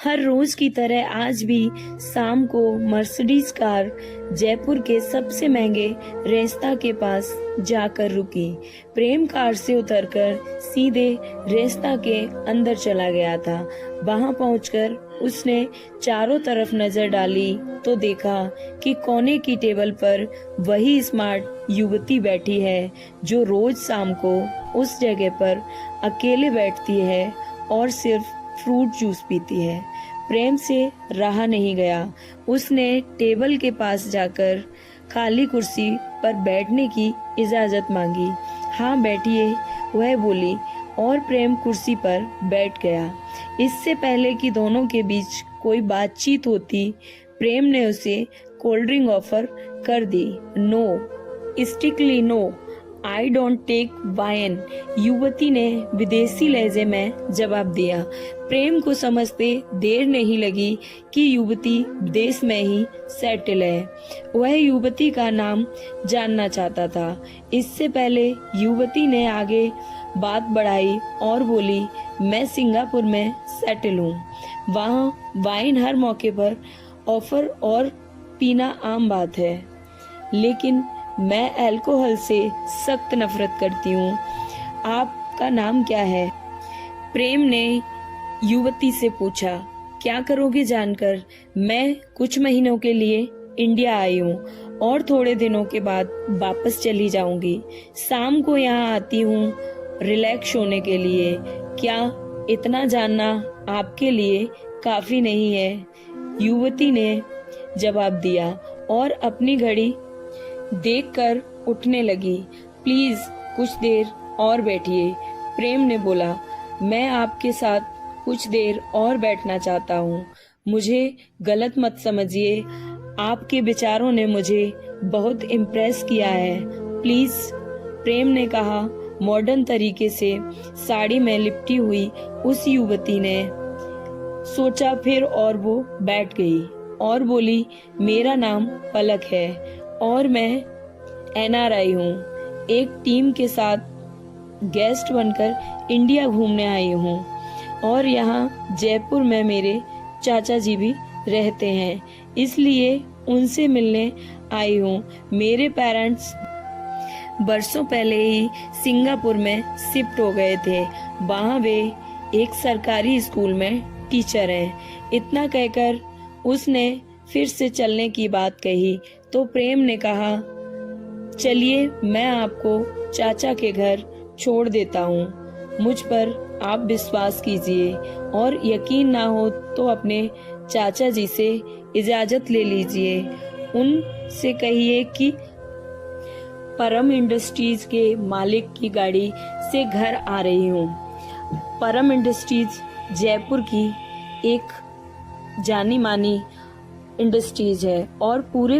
हर रोज की तरह आज भी शाम को मर्सिडीज कार जयपुर के सबसे महंगे रेस्ता के पास जाकर रुकी। प्रेम कार से उतरकर सीधे रेस्ता के अंदर चला गया था। वहां पहुंचकर उसने चारों तरफ नजर डाली तो देखा कि कोने की टेबल पर वही स्मार्ट युवती बैठी है जो रोज शाम को उस जगह पर अकेले बैठती है और सिर्फ फ्रूट जूस पीती है। प्रेम से रहा नहीं गया। उसने टेबल के पास जाकर खाली कुर्सी पर बैठने की इजाजत मांगी। हाँ बैठिए, वह बोली और प्रेम कुर्सी पर बैठ गया। इससे पहले कि दोनों के बीच कोई बातचीत होती, प्रेम ने उसे कोल्ड ड्रिंक ऑफर कर दी। No, strictly no, I don't take wine, युवती ने विदेशी लहजे में जवाब दिया। प्रेम को समझते देर नहीं लगी कि युवती विदेश में ही सेटल है। वह युवती का नाम जानना चाहता था। इससे पहले युवती ने आगे बात बढ़ाई और बोली, मैं सिंगापुर में सेटल हूँ। वहाँ वाइन हर मौके पर ऑफर और पीना आम बात है, लेकिन मैं अल्कोहल से सख्त नफरत करती हूँ। आपका नाम क्या है? प्रेम ने युवती से पूछा। क्या करोगे जानकर? मैं कुछ महीनों के लिए इंडिया आई हूँ और थोड़े दिनों के बाद वापस चली जाऊंगी। शाम को यहाँ आती हूँ रिलैक्स होने के लिए। क्या इतना जानना आपके लिए काफी नहीं है? युवती ने जवाब दिया और अपनी घड़ी देखकर उठने लगी। प्लीज कुछ देर और बैठिए। प्रेम ने बोला, मैं आपके साथ कुछ देर और बैठना चाहता हूँ। मुझे गलत मत समझिए, आपके विचारों ने मुझे बहुत इम्प्रेस किया है। प्लीज, प्रेम ने कहा। मॉडर्न तरीके से साड़ी में लिपटी हुई उस युवती ने सोचा फिर और वो बैठ गई और बोली, मेरा नाम पलक है और मैं NRI हूँ। एक टीम के साथ गेस्ट बनकर इंडिया घूमने आई हूँ और यहाँ जयपुर में मेरे चाचा जी भी रहते हैं, इसलिए उनसे मिलने आई हूँ। मेरे पेरेंट्स बरसों पहले ही सिंगापुर में शिफ्ट हो गए थे। वहाँ वे एक सरकारी स्कूल में टीचर हैं। इतना कहकर उसने फिर से चलने की बात कही तो प्रेम ने कहा, चलिए मैं आपको चाचा के घर छोड़ देता हूँ। मुझ पर आप विश्वास कीजिए और यकीन ना हो तो अपने चाचा जी से इजाजत ले लीजिए। उनसे कहिए कि परम इंडस्ट्रीज के मालिक की गाड़ी से घर आ रही हूँ। परम इंडस्ट्रीज जयपुर की एक जानी मानी इंडस्ट्रीज है और पूरे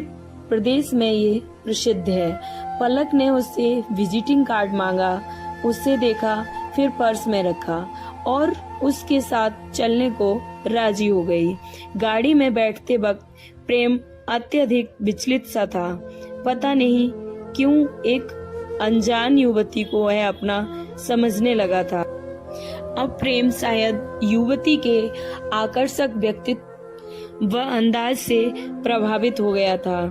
प्रदेश में ये प्रसिद्ध है। पलक ने उससे विजिटिंग कार्ड मांगा, उसे देखा, फिर पर्स में रखा और उसके साथ चलने को राजी हो गई। गाड़ी में बैठते वक्त प्रेम अत्यधिक विचलित सा था। पता नहीं क्यों एक अनजान युवती को वह अपना समझने लगा था। अब प्रेम शायद युवती के आकर्षक व्यक्तित्व व अंदाज से प्रभावित हो गया था।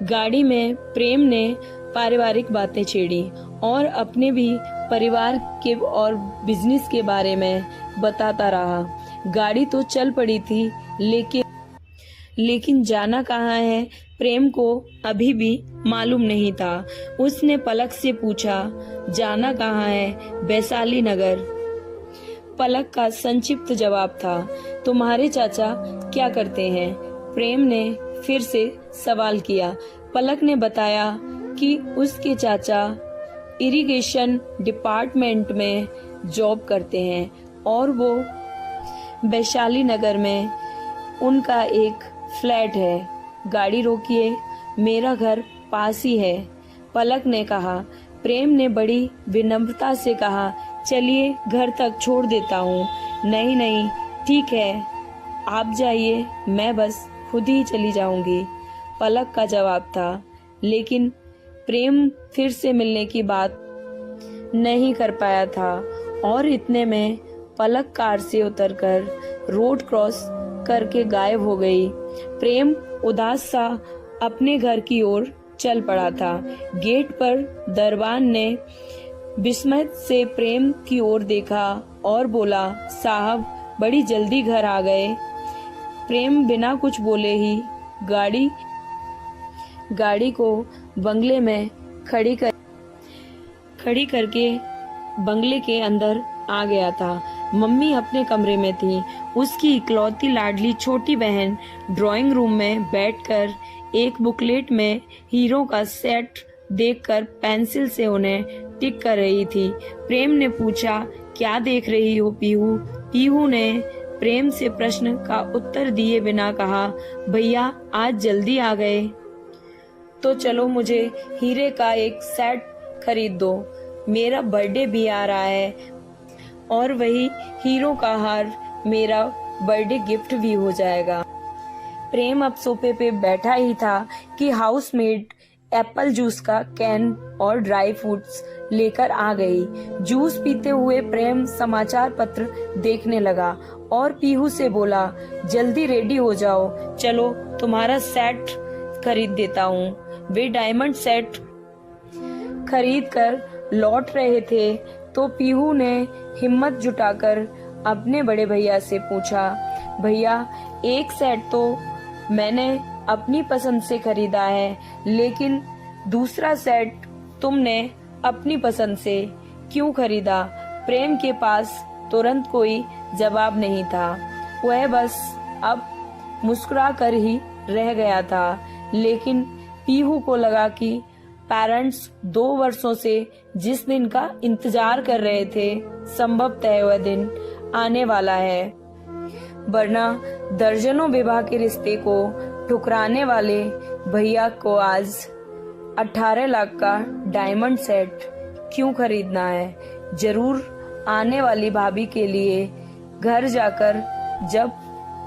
गाड़ी में प्रेम ने पारिवारिक बातें छेड़ी और अपने भी परिवार के और बिजनेस के बारे में बताता रहा। गाड़ी तो चल पड़ी थी, लेकिन जाना कहाँ है प्रेम को अभी भी मालूम नहीं था। उसने पलक से पूछा, जाना कहाँ है? वैशाली नगर। पलक का संक्षिप्त जवाब था। तुम्हारे चाचा क्या करते हैं? प्रेम ने फिर से सवाल किया। पलक ने बताया कि उसके चाचा इरिगेशन डिपार्टमेंट में जॉब करते हैं और वो वैशाली नगर में उनका एक फ्लैट है। गाड़ी रोकिए, मेरा घर पास ही है, पलक ने कहा। प्रेम ने बड़ी विनम्रता से कहा, चलिए घर तक छोड़ देता हूँ। नहीं नहीं ठीक है, आप जाइए, मैं बस खुद ही चली जाऊंगी, पलक का जवाब था। लेकिन प्रेम फिर से मिलने की बात नहीं कर पाया था और इतने में पलक कार से उतरकर रोड क्रॉस करके गायब हो गई। प्रेम उदास सा अपने घर की ओर चल पड़ा था। गेट पर दरबान ने विस्मय से प्रेम की ओर देखा और बोला, साहब बड़ी जल्दी घर आ गए। प्रेम बिना कुछ बोले ही गाड़ी को बंगले में खड़ी करके बंगले के अंदर आ गया था। मम्मी अपने कमरे में थी। उसकी इकलौती लाडली छोटी बहन ड्राइंग रूम में बैठकर एक बुकलेट में हीरो का सेट देखकर पेंसिल से उन्हें टिक कर रही थी। प्रेम ने पूछा, क्या देख रही हो पीहू? पीहू ने प्रेम से प्रश्न का उत्तर दिए बिना कहा, भैया आज जल्दी आ गए तो चलो मुझे हीरे का एक सेट खरीद दो। मेरा बर्थडे भी आ रहा है और वही हीरो का हार मेरा बर्थडे गिफ्ट भी हो जाएगा। प्रेम अब सोफे पे बैठा ही था कि हाउसमेड एप्पल जूस का कैन और ड्राई फ्रूट्स लेकर आ गई। जूस पीते हुए प्रेम समाचार पत्र देखने लगा और पीहू से बोला, जल्दी रेडी हो जाओ, चलो तुम्हारा सेट खरीद देता हूँ। वे डायमंड सेट खरीद कर लौट रहे थे तो पीहू ने हिम्मत जुटाकर अपने बड़े भैया से पूछा, भैया एक सेट तो मैंने अपनी पसंद से खरीदा है, लेकिन दूसरा सेट तुमने अपनी पसंद से क्यों खरीदा? प्रेम के पास तुरंत कोई जवाब नहीं था। वह बस अब मुस्कुरा कर ही रह गया था। लेकिन पीहू को लगा कि पेरेंट्स 2 वर्षों से जिस दिन का इंतजार कर रहे थे, संभवतः वह दिन आने वाला है, वरना दर्जनों विवाह के रिश्ते को ठुकराने वाले भैया को आज 18 लाख का डायमंड सेट क्यों खरीदना है? जरूर आने वाली भाभी के लिए। घर जाकर जब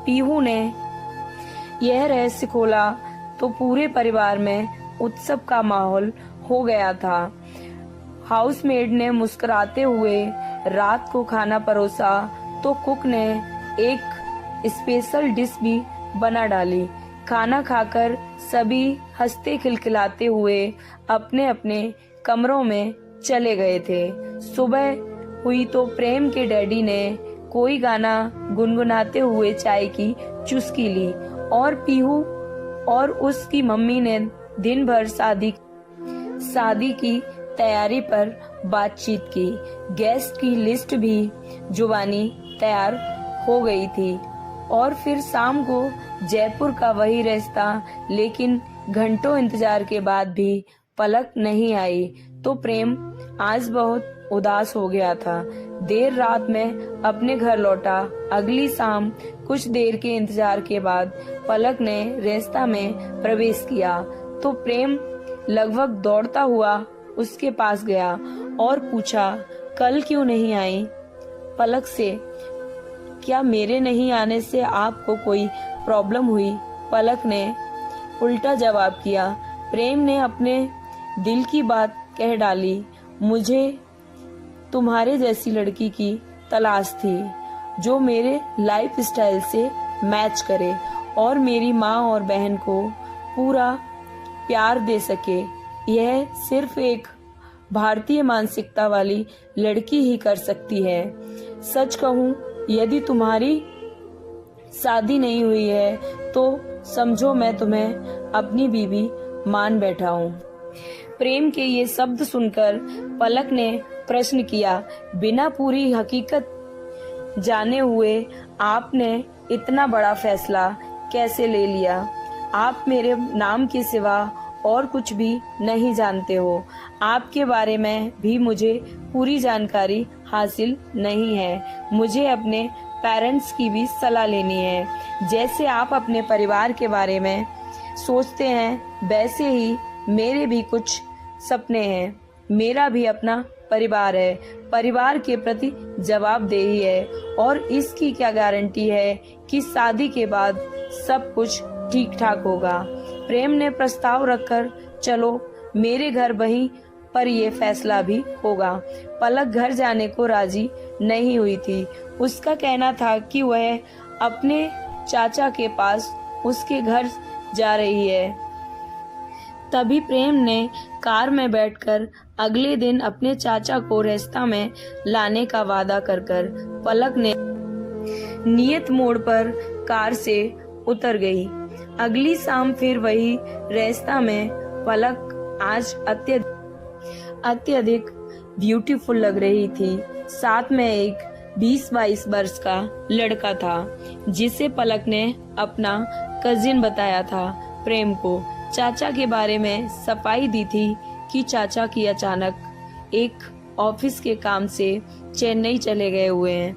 पीहू ने यह रहस्य खोला तो पूरे परिवार में उत्सव का माहौल हो गया था। हाउसमेड ने मुस्कुराते हुए रात को खाना परोसा तो कुक ने एक स्पेशल डिश भी बना डाली। खाना खाकर सभी हंसते खिलखिलाते हुए अपने अपने कमरों में चले गए थे। सुबह हुई तो प्रेम के डैडी ने कोई गाना गुनगुनाते हुए चाय की चुस्की ली और पीहू और उसकी मम्मी ने दिन भर शादी की तैयारी पर बातचीत की। गेस्ट की लिस्ट भी जुबानी तैयार हो गई थी और फिर शाम को जयपुर का वही रास्ता। लेकिन घंटों इंतजार के बाद भी पलक नहीं आई तो प्रेम आज बहुत उदास हो गया था। देर रात में अपने घर लौटा। अगली शाम कुछ देर के इंतजार के बाद पलक ने रास्ता में प्रवेश किया तो प्रेम लगभग दौड़ता हुआ उसके पास गया और पूछा, कल क्यों नहीं आई? पलक से, क्या मेरे नहीं आने से आपको कोई प्रॉब्लम हुई? पलक ने उल्टा जवाब किया। प्रेम ने अपने दिल की बात कह डाली, मुझे तुम्हारे जैसी लड़की की तलाश थी जो मेरे लाइफ स्टाइल से मैच करे और मेरी माँ और बहन को पूरा प्यार दे सके। यह सिर्फ एक भारतीय मानसिकता वाली लड़की ही कर सकती है। सच कहूँ, यदि तुम्हारी शादी नहीं हुई है तो समझो मैं तुम्हें अपनी बीवी मान बैठा हूँ। प्रेम के ये शब्द सुनकर पलक ने प्रश्न किया, बिना पूरी हकीकत जाने हुए आपने इतना बड़ा फैसला कैसे ले लिया? आप मेरे नाम के सिवा और कुछ भी नहीं जानते हो। आपके बारे में भी मुझे पूरी जानकारी हासिल नहीं है। मुझे अपने पेरेंट्स की भी सलाह लेनी है। जैसे आप अपने परिवार के बारे में सोचते हैं वैसे ही मेरे भी कुछ सपने हैं। मेरा भी अपना परिवार है, परिवार के प्रति जवाबदेही है और इसकी क्या गारंटी है कि शादी के बाद सब कुछ ठीक ठाक होगा। प्रेम ने प्रस्ताव रखकर, चलो मेरे घर वहीं पर ये फैसला भी होगा। पलक घर जाने को राजी नहीं हुई थी। उसका कहना था कि वह अपने चाचा के पास उसके घर जा रही है। तभी प्रेम ने कार में बैठकर अगले दिन अपने चाचा को रास्ता में लाने का वादा कर पलक ने नियत मोड़ पर कार से उतर गई। अगली शाम फिर वही रास्ता में पलक आज अत्यधिक ब्यूटीफुल लग रही थी। साथ में एक 20-22 वर्ष का लड़का था जिसे पलक ने अपना कजिन बताया था। प्रेम को चाचा के बारे में सफाई दी थी कि चाचा की अचानक एक ऑफिस के काम से चेन्नई चले गए हुए हैं,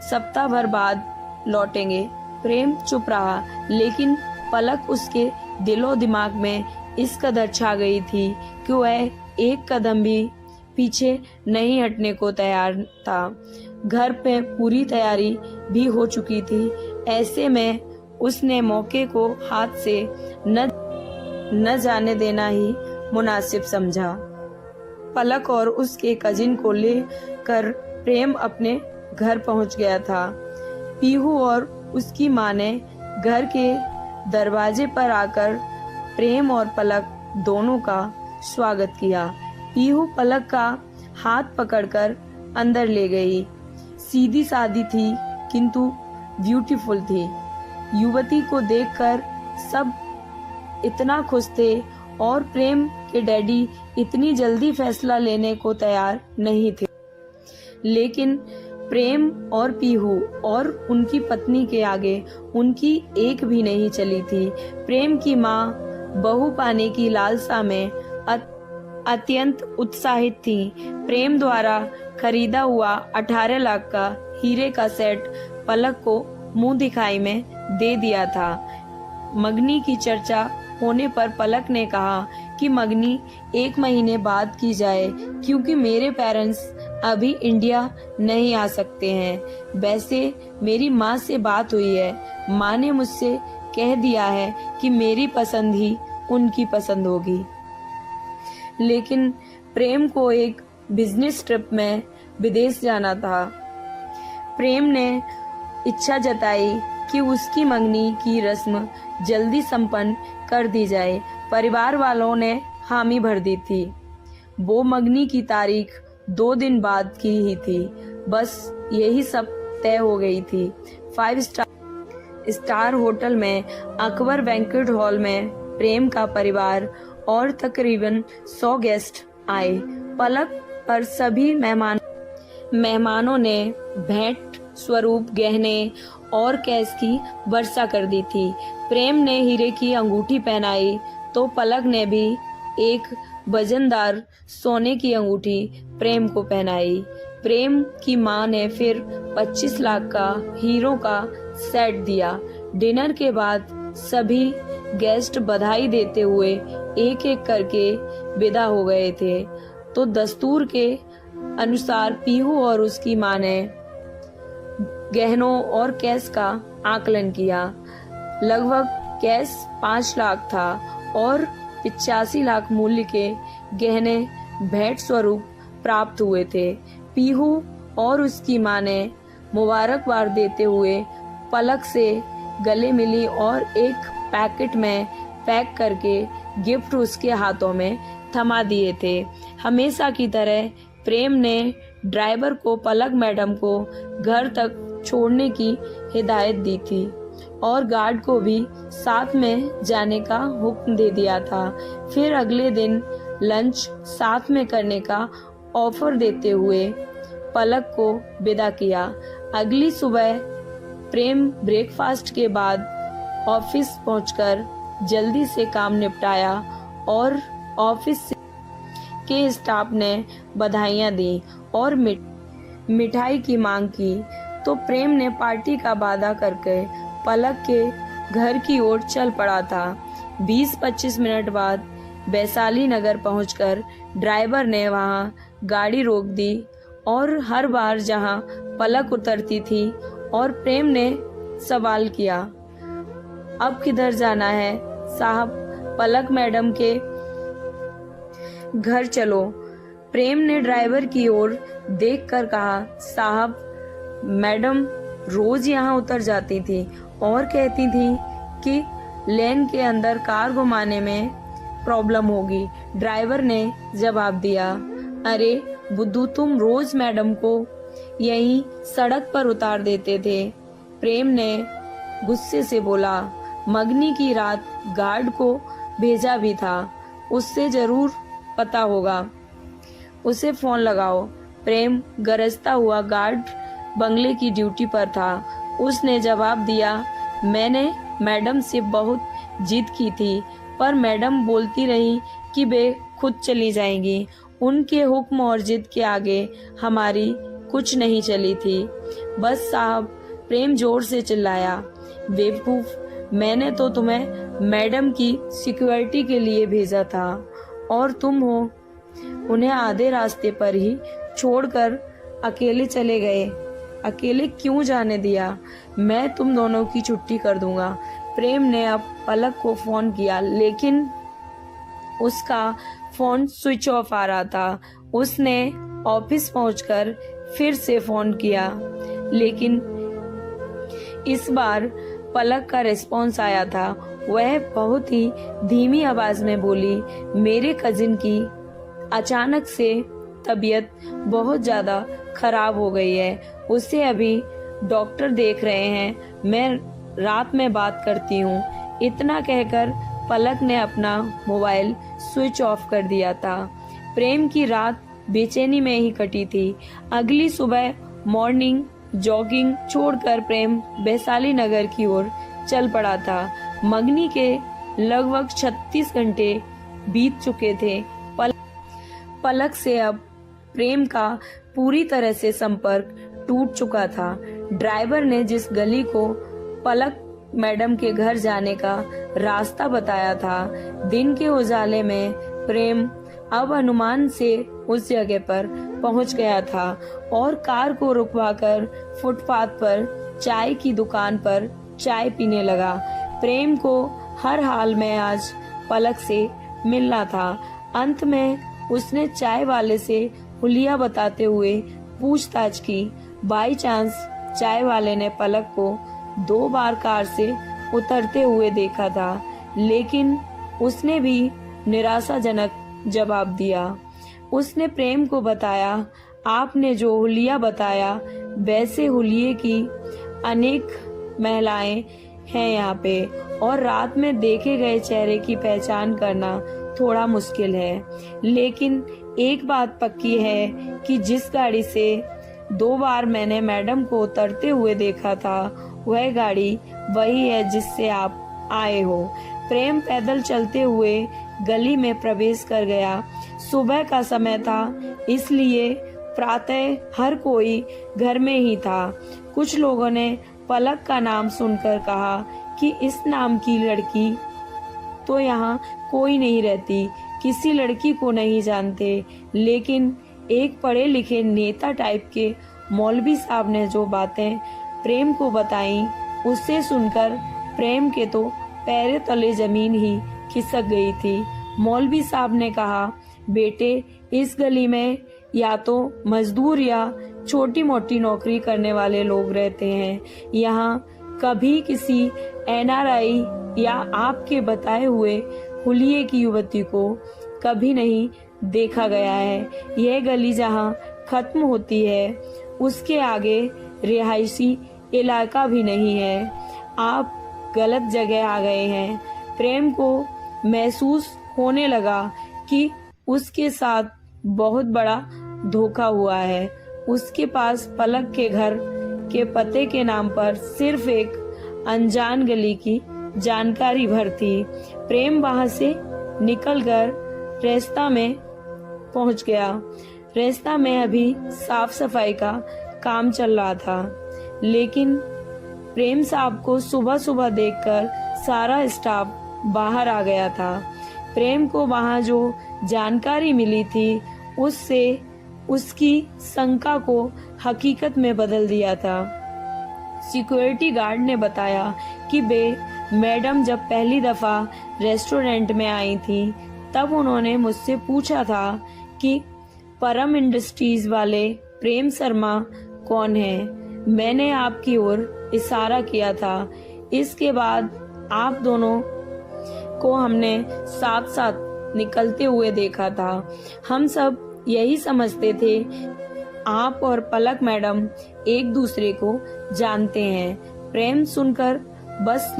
सप्ताह भर बाद लौटेंगे। प्रेम चुप रहा, लेकिन पलक उसके दिलो दिमाग में इस कदर छा गई थी कि वह एक कदम भी पीछे नहीं हटने को तैयार था। घर पे पूरी तैयारी भी हो चुकी थी। ऐसे में उसने मौके को हाथ से न जाने देना ही मुनासिब समझा। पलक और उसके कजिन को लेकर प्रेम अपने घर पहुंच गया था। पीहू और उसकी माँ ने घर के दरवाजे पर आकर प्रेम और पलक दोनों का स्वागत किया। पीहू पलक का हाथ पकड़कर अंदर ले गई। सीधी सादी थी किंतु ब्यूटीफुल थी। युवती को देखकर सब इतना खुश थे और प्रेम के डैडी इतनी जल्दी फैसला लेने को तैयार नहीं थे। लेकिन प्रेम और पीहू और उनकी पत्नी के आगे उनकी एक भी नहीं चली थी। प्रेम की माँ बहू पाने की लालसा में अत्यंत उत्साहित थी। प्रेम द्वारा खरीदा हुआ 18 लाख का हीरे का सेट पलक को मुंह दिखाई में दे दिया था। मगनी की चर्चा होने पर पलक ने कहा कि मगनी 1 महीने बाद की जाए, क्योंकि मेरे पेरेंट्स अभी इंडिया नहीं आ सकते हैं। वैसे मेरी माँ से बात हुई है, माँ ने मुझसे कह दिया है कि मेरी पसंद ही उनकी पसंद होगी। लेकिन प्रेम को एक बिजनेस ट्रिप में विदेश जाना था। प्रेम ने इच्छा जताई कि उसकी मंगनी की रस्म जल्दी संपन्न कर दी जाए। परिवार वालों ने हामी भर दी थी। वो मंगनी की तारीख 2 दिन बाद की ही थी। बस यही सब तय हो गई थी। 5 स्टार होटल में अकबर बैंक्वेट हॉल में प्रेम का परिवार और तकरीबन 100 गेस्ट आए। पलक पर सभी मेहमानों ने भेंट स्वरूप गहने और कैश की वर्षा कर दी थी। प्रेम ने हीरे की अंगूठी पहनाई तो पलक ने भी एक वजनदार सोने की अंगूठी प्रेम को पहनाई। प्रेम की माँ ने फिर 25 लाख का हीरों का सेट दिया। डिनर के बाद सभी गेस्ट बधाई देते हुए एक एक करके विदा हो गए थे। तो दस्तूर के अनुसार पीहू और उसकी माँ ने गहनों और कैश का आकलन किया। लगभग कैश 5 लाख था और 85 लाख मूल्य के गहने भेंट स्वरूप प्राप्त हुए थे। पीहू और उसकी माँ ने मुबारकबाद देते हुए पलक से गले मिली और एक पैकेट में पैक करके गिफ्ट उसके हाथों में थमा दिए थे। हमेशा की तरह प्रेम ने ड्राइवर को पलक मैडम को घर तक छोड़ने की हिदायत दी थी और गार्ड को भी साथ में जाने का हुक्म दे दिया था। फिर अगले दिन लंच साथ में करने का ऑफर देते हुए पलक को विदा किया। अगली सुबह प्रेम ब्रेकफास्ट के बाद ऑफिस पहुंचकर जल्दी से काम निपटाया और ऑफिस के स्टाफ ने बधाइयां दी और मिठाई की मांग की। तो प्रेम ने पार्टी का वादा करके पलक के घर की ओर चल पड़ा था। 20-25 मिनट बाद वैशाली नगर पहुंचकर ड्राइवर ने वहां गाड़ी रोक दी और हर बार जहां पलक उतरती थी और प्रेम ने सवाल किया, अब किधर जाना है साहब? पलक मैडम के घर चलो। प्रेम ने ड्राइवर की ओर देखकर कहा, साहब मैडम रोज यहाँ उतर जाती थी और कहती थी कि लेन के अंदर कार घुमाने में प्रॉब्लम होगी। ड्राइवर ने जवाब दिया, अरे बुद्धू, तुम रोज मैडम को यहीं सड़क पर उतार देते थे। प्रेम ने गुस्से से बोला, मगनी की रात गार्ड को भेजा भी था, उससे जरूर पता होगा, उसे फोन लगाओ। प्रेम गरजता हुआ गार्ड बंगले की ड्यूटी पर था। उसने जवाब दिया, मैंने मैडम से बहुत जिद की थी, पर मैडम बोलती रही कि वे खुद चली जाएंगी। उनके हुक्म और जिद के आगे हमारी कुछ नहीं चली थी। बस साहब, प्रेम जोर से चिल्लाया, बेवकूफ, मैंने तो तुम्हें मैडम की सिक्योरिटी के लिए भेजा था और तुम हो उन्हें आधे रास्ते पर ही छोड़कर अकेले चले गए। अकेले क्यों जाने दिया? मैं तुम दोनों की छुट्टी कर दूंगा। प्रेम ने अब पलक को फोन किया, लेकिन उसका फोन स्विच ऑफ आ रहा था। उसने ऑफिस पहुंचकर फिर से फोन किया, लेकिन इस बार पलक का रिस्पॉन्स आया था। वह बहुत ही धीमी आवाज में बोली, मेरे कजिन की अचानक से तबीयत बहुत ज्यादा खराब हो गई है, उसे अभी डॉक्टर देख रहे हैं, मैं रात में बात करती हूँ। इतना कहकर पलक ने अपना मोबाइल स्विच ऑफ कर दिया था। प्रेम की रात बेचैनी में ही कटी थी। अगली सुबह मॉर्निंग जॉगिंग छोड़कर प्रेम वैशाली नगर की ओर चल पड़ा था। मगनी के लगभग 36 घंटे बीत चुके थे। पलक से अब प्रेम का पूरी तरह से संपर्क टूट चुका था। ड्राइवर ने जिस गली को पलक मैडम के घर जाने का रास्ता बताया था, दिन के उजाले में प्रेम अब अनुमान से उस जगह पर पहुंच गया था और कार को रुकवाकर फुटपाथ पर चाय की दुकान पर चाय पीने लगा। प्रेम को हर हाल में आज पलक से मिलना था। अंत में उसने चाय वाले से हुलिया बताते हुए पूछताछ की। बाई चांस चाय वाले ने पलक को 2 बार कार से उतरते हुए देखा था, लेकिन उसने भी निराशाजनक जवाब दिया। उसने प्रेम को बताया, आपने जो हुलिया बताया वैसे हुलिये की अनेक महिलाएं हैं यहाँ पे, और रात में देखे गए चेहरे की पहचान करना थोड़ा मुश्किल है। लेकिन एक बात पक्की है कि जिस गाड़ी से 2 बार मैंने मैडम को उतरते हुए देखा था, वह गाड़ी वही है जिससे आप आए हो। प्रेम पैदल चलते हुए गली में प्रवेश कर गया। सुबह का समय था, इसलिए प्रातः हर कोई घर में ही था। कुछ लोगों ने पलक का नाम सुनकर कहा कि इस नाम की लड़की तो यहाँ कोई नहीं रहती, किसी लड़की को नहीं जानते। लेकिन एक पढ़े लिखे नेता टाइप के मौलवी साहब ने जो बातें प्रेम को बताई, उससे सुनकर प्रेम के तो पैर तले जमीन ही खिसक गई थी। मौलवी साहब ने कहा, बेटे, इस गली में या तो मजदूर या छोटी मोटी नौकरी करने वाले लोग रहते हैं। यहाँ कभी किसी एनआरआई या आपके बताए हुए हुलिये की युवती को कभी नहीं देखा गया है। यह गली जहाँ खत्म होती है, उसके आगे रिहायशी इलाका भी नहीं है। आप गलत जगह आ गए हैं। प्रेम को महसूस होने लगा कि उसके साथ बहुत बड़ा धोखा हुआ है। उसके पास पलक के घर के पते के नाम पर सिर्फ एक अनजान गली की जानकारी भर थी। प्रेम वहां से निकलकर रेस्ता में पहुंच गया। रेस्ता में अभी साफ सफाई का काम चल रहा था, लेकिन प्रेम साहब को सुबह सुबह देखकर सारा स्टाफ बाहर आ गया था। प्रेम को वहां जो जानकारी मिली थी, उससे उसकी शंका को हकीकत में बदल दिया था। सिक्योरिटी गार्ड ने बताया कि वे मैडम जब पहली दफा रेस्टोरेंट में आई थी, तब उन्होंने मुझसे पूछा था कि परम इंडस्ट्रीज वाले प्रेम शर्मा कौन है। मैंने आपकी ओर इशारा किया था। इसके बाद आप दोनों को हमने साथ साथ निकलते हुए देखा था। हम सब यही समझते थे आप और पलक मैडम एक दूसरे को जानते हैं। प्रेम सुनकर बस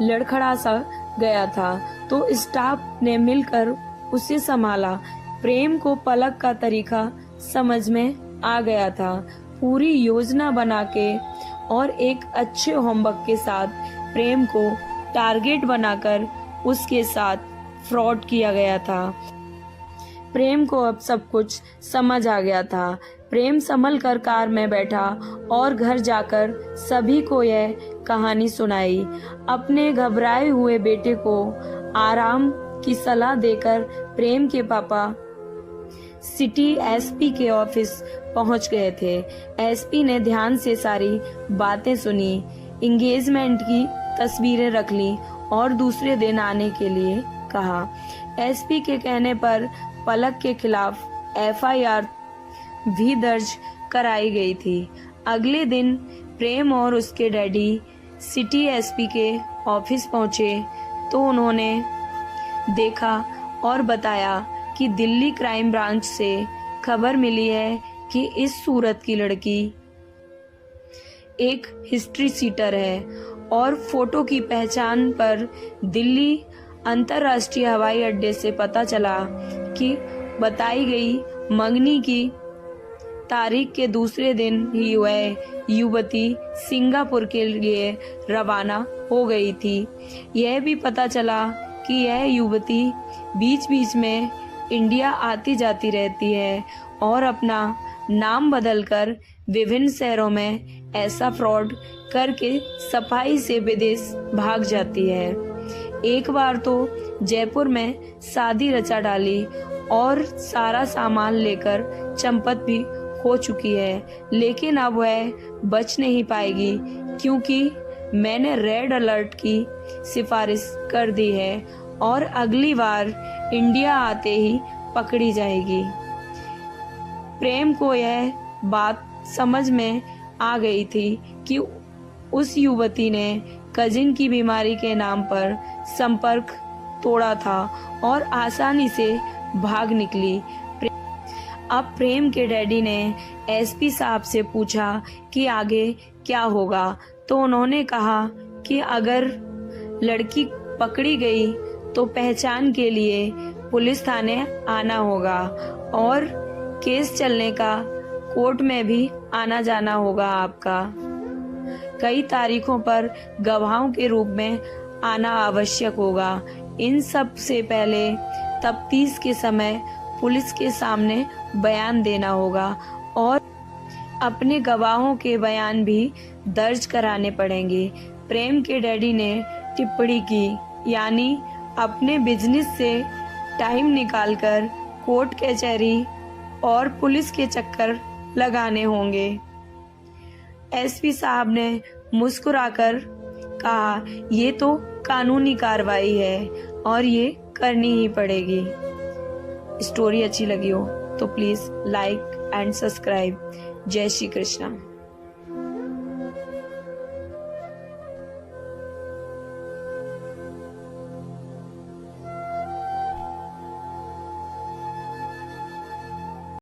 लड़खड़ा सा गया था तो स्टाफ ने मिलकर उसे संभाला। प्रेम को पलक का तरीका समझ में आ गया था। पूरी योजना बना के और एक अच्छे होमवर्क के साथ प्रेम को टारगेट बनाकर उसके साथ फ्रॉड किया गया था। प्रेम को अब सब कुछ समझ आ गया था। प्रेम संभल कर कार में बैठा और घर जाकर सभी को यह कहानी सुनाई। अपने घबराए हुए बेटे को आराम की सलाह देकर प्रेम के पापा सिटी एसपी के ऑफिस पहुंच गए थे। एसपी ने ध्यान से सारी बातें सुनी, एंगेजमेंट की तस्वीरें रख ली और दूसरे दिन आने के लिए कहा। एसपी के कहने पर पलक के खिलाफ एफआईआर भी दर्ज कराई गई थी। अगले दिन प्रेम और उसके डैडी सिटी एसपी के ऑफिस पहुंचे तो उन्होंने देखा और बताया कि दिल्ली क्राइम ब्रांच से खबर मिली है कि इस सूरत की लड़की एक हिस्ट्री सीटर है और फोटो की पहचान पर दिल्ली अंतर्राष्ट्रीय हवाई अड्डे से पता चला कि बताई गई मंगनी की तारीख के दूसरे दिन ही वह युवती सिंगापुर के लिए रवाना हो गई थी। यह भी पता चला कि यह युवती बीच बीच में इंडिया आती जाती रहती है और अपना नाम बदलकर विभिन्न शहरों में ऐसा फ्रॉड करके सफाई से विदेश भाग जाती है। एक बार तो जयपुर में शादी रचा डाली और सारा सामान लेकर चंपत भी हो चुकी है, लेकिन अब वह बच नहीं पाएगी क्योंकि मैंने रेड अलर्ट की सिफारिश कर दी है और अगली बार इंडिया आते ही पकड़ी जाएगी। प्रेम को यह बात समझ में आ गई थी कि उस युवती ने कजिन की बीमारी के नाम पर संपर्क तोड़ा था और आसानी से भाग निकली। अब प्रेम के डैडी ने एसपी साहब से पूछा कि आगे क्या होगा, तो उन्होंने कहा कि अगर लड़की पकड़ी गई तो पहचान के लिए पुलिस थाने आना होगा और केस चलने का कोर्ट में भी आना जाना होगा आपका। कई तारीखों पर गवाहों के रूप में आना आवश्यक होगा। इन सब से पहले तफ्तीश के समय पुलिस के सामने बयान देना होगा और अपने गवाहों के बयान भी दर्ज कराने पड़ेंगे। प्रेम के डैडी ने टिप्पणी की, यानी अपने बिजनेस से टाइम निकालकर कोर्ट कचहरी और पुलिस के चक्कर लगाने होंगे। एसपी साहब ने मुस्कुराकर कहा, ये तो कानूनी कार्रवाई है और ये करनी ही पड़ेगी। स्टोरी अच्छी लगी हो तो प्लीज लाइक एंड सब्सक्राइब। जय श्री कृष्णा।